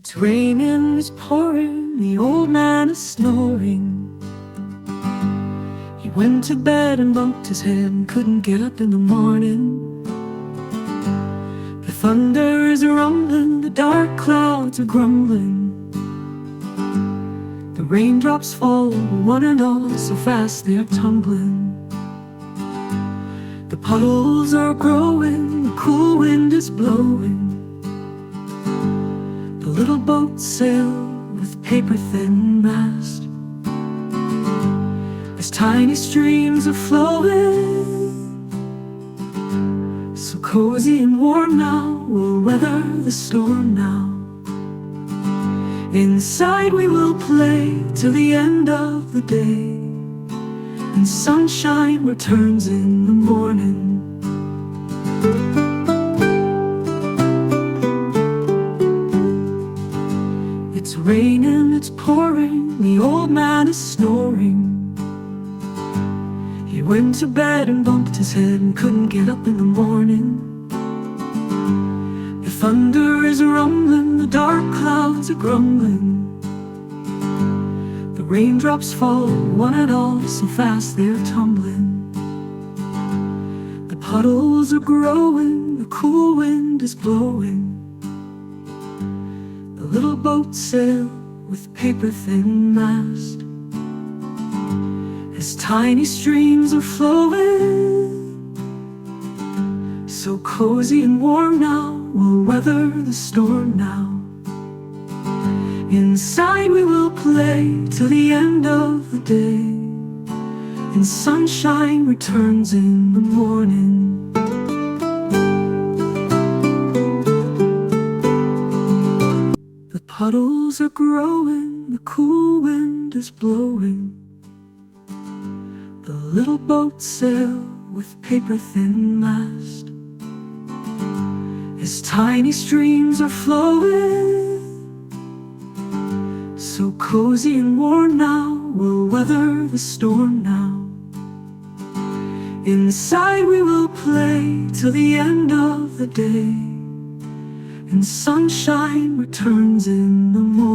It's raining, it's pouring, the old man is snoring. He went to bed and bumped his head and couldn't get up in the morning. The thunder is rumbling, the dark clouds are grumbling. The raindrops fall, one and all, so fast they are tumbling. The puddles are growing, the cool wind is blowing. The little boats sail with paper-thin mast. As tiny streams are flowing, so cozy and warm now, we'll weather the storm now. Inside we will play till the end of the day, and sunshine returns in the morning. It's raining, it's pouring, the old man is snoring. He went to bed and bumped his head and couldn't get up in the morning. The thunder is rumbling, the dark clouds are grumbling. The raindrops fall, one and all, so fast they're tumbling. The puddles are growing, the cool wind is blowing. The little boats sail with paper-thin mast. As tiny streams are flowing, so cozy and warm now, we'll weather the storm now. Inside we will play till the end of the day, and sunshine returns in the morning. The puddles are growing, the cool wind is blowing. The little boats sail with paper-thin mast. As tiny streams are flowing, so cozy and warm now, we'll weather the storm now. Inside we will play till the end of the day, and sunshine returns in the morning.